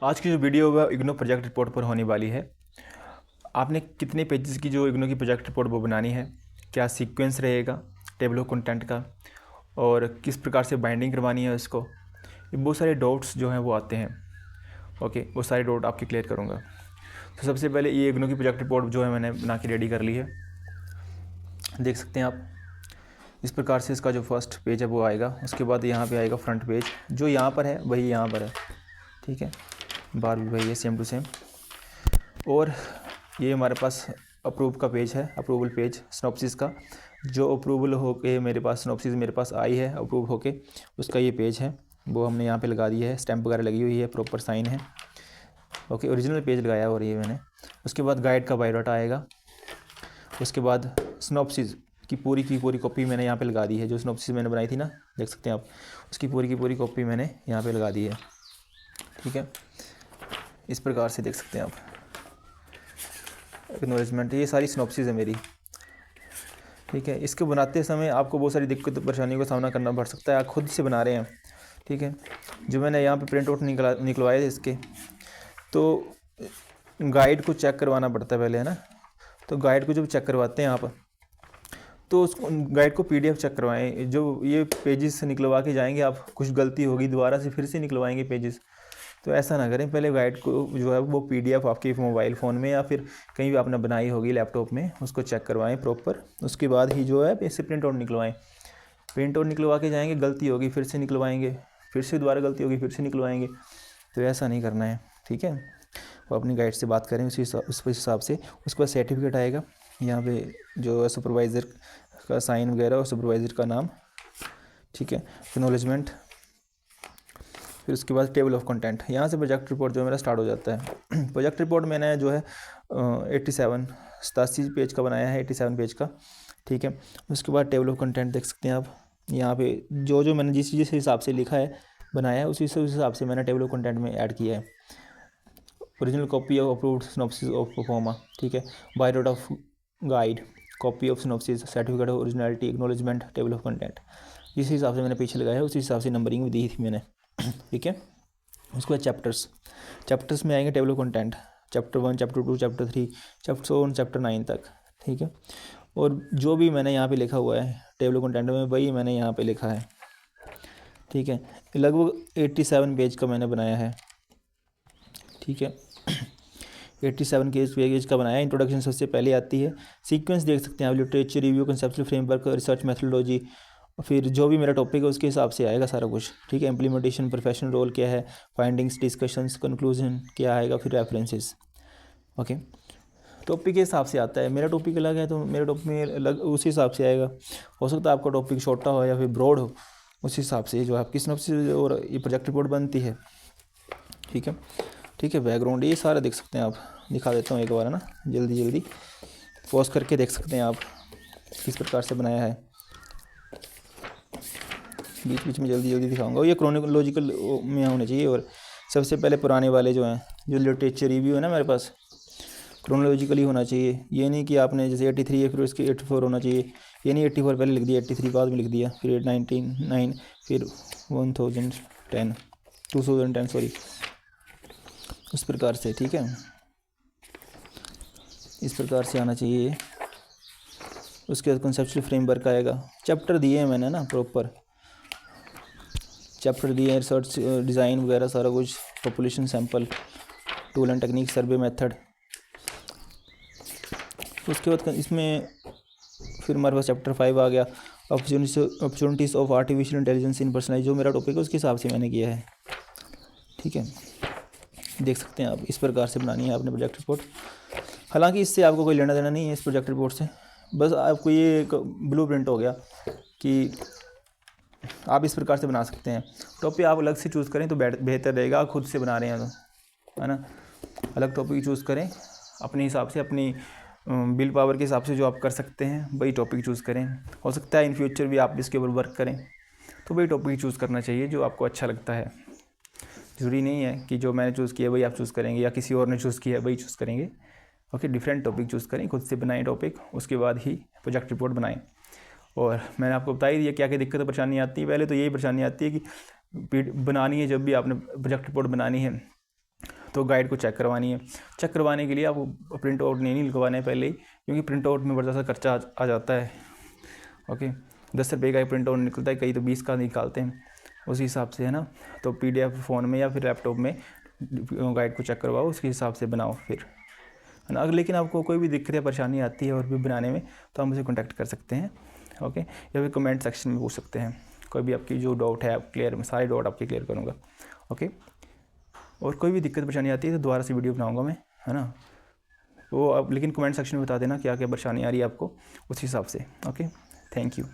आज की जो वीडियो है इग्नो प्रोजेक्ट रिपोर्ट पर होने वाली है। आपने कितने पेजेस की जो इग्नो की प्रोजेक्ट रिपोर्ट वो बनानी है, क्या सीक्वेंस रहेगा टेबल ऑफ कंटेंट का, और किस प्रकार से बाइंडिंग करवानी है उसको। ये बहुत सारे डाउट्स जो हैं वो आते हैं। ओके, वो सारे डाउट आपके क्लियर करूँगा। तो सबसे पहले ये इग्नो की प्रोजेक्ट रिपोर्ट जो है मैंने बना के रेडी कर ली है। देख सकते हैं आप, इस प्रकार से इसका जो फर्स्ट पेज है वो आएगा। उसके बाद यहाँ पे आएगा फ्रंट पेज, जो यहाँ पर है वही यहाँ पर है। ठीक है, बार भी वही है, सेम टू सेम। और ये हमारे पास अप्रूव का पेज है, अप्रूवल पेज सिनॉप्सिस का, जो अप्रूवल होके मेरे पास सिनॉप्सिस मेरे पास आई है अप्रूव होके, उसका ये पेज है वो हमने यहाँ पे लगा दिया है। स्टैम्प वगैरह लगी हुई है, प्रॉपर साइन है। ओके, ओरिजिनल पेज लगाया और ये मैंने। उसके बाद गाइड का बायोडाटा आएगा। उसके बाद सिनॉप्सिस की पूरी कॉपी मैंने यहाँ पे लगा दी है। जो सिनॉप्सिस मैंने बनाई थी ना, देख सकते हैं आप, उसकी पूरी कॉपी मैंने यहाँ पे लगा दी है। ठीक है, इस प्रकार से देख सकते हैं आप। एक्नॉलेजमेंट, ये सारी सिनॉप्सिस है मेरी। ठीक है, इसको बनाते समय आपको बहुत सारी दिक्कत परेशानियों का सामना करना पड़ सकता है। आप खुद से बना रहे हैं। ठीक है, जो मैंने यहाँ पे प्रिंट आउट निकलवाए थे इसके, तो गाइड को चेक करवाना पड़ता है पहले, है ना। तो गाइड को जब चेक करवाते हैं आप, तो उस गाइड को पीडीएफ चेक करवाएं। जो ये पेजेस निकलवा के जाएंगे आप, कुछ गलती होगी दोबारा से फिर से निकलवाएंगे पेजेस, तो ऐसा ना करें। पहले गाइड को जो है वो पीडीएफ आपके मोबाइल फ़ोन में या फिर कहीं भी आपने बनाई होगी लैपटॉप में, उसको चेक करवाएं प्रॉपर। उसके बाद ही जो है इससे प्रिंट आउट निकलवाएं। प्रिंट आउट निकलवा के जाएंगे, गलती होगी फिर से निकलवाएंगे, फिर से दोबारा गलती होगी फिर से निकलवाएंगे, तो ऐसा नहीं करना है। ठीक है, वो अपनी गाइड से बात करें उस हिसाब से। उसके बाद सर्टिफिकेट आएगा यहाँ पे, जो सुपरवाइज़र का साइन वगैरह और सुपरवाइज़र का नाम। ठीक है, एक्नॉलेजमेंट। फिर उसके बाद टेबल ऑफ कंटेंट, यहाँ से प्रोजेक्ट रिपोर्ट जो मेरा स्टार्ट हो जाता है। प्रोजेक्ट रिपोर्ट मैंने जो है 87 पेज का बनाया है, 87 पेज का। ठीक है, उसके बाद टेबल ऑफ कंटेंट देख सकते हैं आप। यहाँ पे जो मैंने जिस हिसाब से लिखा है बनाया है, उस हिसाब से मैंने टेबल ऑफ कंटेंट में ऐड किया है। Original copy of approved synopsis of pro forma. ठीक है, biodata of guide, copy of synopsis, certificate of originality, acknowledgement, table of content. इस हिसाब से मैंने पीछे लगाया है, उसी हिसाब से नंबरिंग भी दी थी मैंने। ठीक है, उसके बाद चैप्टर्स में आएंगे table of content, chapter 1, chapter 2, chapter 3, chapter 9 तक। ठीक है, और जो भी मैंने यहाँ पे लिखा हुआ है टेबल ऑफ कंटेंट में, वही मैंने यहाँ पे लिखा है। ठीक है, लगभग 87 पेज का मैंने बनाया है। ठीक है, 87 पेज का बनाया है। इंट्रोडक्शन सबसे पहले आती है। सीक्वेंस देख सकते हैं आप, literature review, conceptual framework, research methodology, फिर जो भी मेरा टॉपिक है उसके हिसाब से आएगा सारा कुछ। ठीक है, इम्प्लीमेंटेशन, प्रोफेशनल रोल क्या है, फाइंडिंग्स, डिस्कशंस, कंक्लूजन क्या आएगा, फिर रेफरेंसेस। ओके, टॉपिक के हिसाब से आता है। मेरा टॉपिक अलग है तो मेरे टॉपिक में अलग उसी हिसाब से आएगा। हो सकता है आपका टॉपिक छोटा हो या फिर ब्रॉड हो, उस हिसाब से जो आपकी सिनॉप्सिस और ये प्रोजेक्ट रिपोर्ट बनती है। ठीक है, ठीक है, बैकग्राउंड ये सारा देख सकते हैं आप। दिखा देता हूँ एक बार, है ना, जल्दी पॉज करके देख सकते हैं आप किस प्रकार से बनाया है। बीच में जल्दी दिखाऊंगा। ये क्रोनोलॉजिकल में होने चाहिए। और सबसे पहले पुराने वाले जो हैं, जो लिटरेचर रिव्यू है ना मेरे पास, क्रोनोलॉजिकली होना चाहिए। ये नहीं कि आपने जैसे 83 है फिर उसके 84 होना चाहिए। ये नहीं 84 पहले लिख दिया, 83 बाद में लिख दिया, फिर 1909, फिर 2010 सॉरी, उस प्रकार से। ठीक है, इस प्रकार से आना चाहिए। उसके बाद कंसेप्चुअल फ्रेमवर्क आएगा। चैप्टर दिए हैं मैंने ना, प्रॉपर चैप्टर दिए हैं, रिसर्च डिज़ाइन वगैरह सारा कुछ, population sample, tool and technique, survey method. उसके बाद इसमें फिर हमारे पास चैप्टर 5 आ गया, opportunities of artificial intelligence in personalise. जो मेरा टॉपिक है उसके हिसाब से मैंने किया है। ठीक है, देख सकते हैं आप। इस प्रकार से बनानी है आपने प्रोजेक्ट रिपोर्ट। हालांकि इससे आपको कोई लेना देना नहीं है इस प्रोजेक्ट रिपोर्ट से, बस आपको ये एक ब्लूप्रिंट हो गया कि आप इस प्रकार से बना सकते हैं। टॉपिक आप अलग से चूज़ करें तो बेहतर रहेगा। खुद से बना रहे हैं तो, है ना, अलग टॉपिक चूज़ करें अपने हिसाब से, अपनी बिल पावर के हिसाब से जो आप कर सकते हैं वही टॉपिक चूज़ करें। हो सकता है इन फ्यूचर भी आप इसके ऊपर वर्क करें, तो वही टॉपिक चूज़ करना चाहिए जो आपको अच्छा लगता है। ज़रूरी नहीं है कि जो मैंने चूज़ किया वही आप चूज़ करेंगे या किसी और ने चूज़ किया वही चूज़ करेंगे। ओके, डिफरेंट टॉपिक चूज़ करें, खुद से बनाएं टॉपिक, उसके बाद ही प्रोजेक्ट रिपोर्ट बनाएं। और मैंने आपको बता ही दिया क्या क्या दिक्कत परेशानी आती है। पहले तो यही परेशानी आती है कि बनानी है, जब भी आपने प्रोजेक्ट रिपोर्ट बनानी है तो गाइड को चेक करवानी है। चेक करवाने के लिए आपको प्रिंट आउट नहीं निकलवाना है पहले ही, क्योंकि प्रिंट आउट में बड़ा सा खर्चा आ जाता है। ओके, 10 रुपये का प्रिंट आउट निकलता है, कई तो 20 का निकालते हैं, उसी हिसाब से है ना। तो PDF फ़ोन में या फिर लैपटॉप में गाइड को चेक करवाओ, उसके हिसाब से बनाओ फिर, है ना। लेकिन आपको कोई भी दिक्कत या परेशानी आती है और भी बनाने में, तो आप मुझे कॉन्टैक्ट कर सकते हैं। ओके, या फिर कमेंट सेक्शन में पूछ सकते हैं, कोई भी आपकी जो डाउट है आप क्लियर, मैं सारे डाउट आपके क्लियर करूँगा। ओके, और कोई भी दिक्कत परेशानी आती है तो दोबारा से वीडियो बनाऊँगा मैं, है ना। वो आप लेकिन कमेंट सेक्शन में बता देना क्या क्या परेशानी आ रही है आपको, उस हिसाब से। Okay, thank you.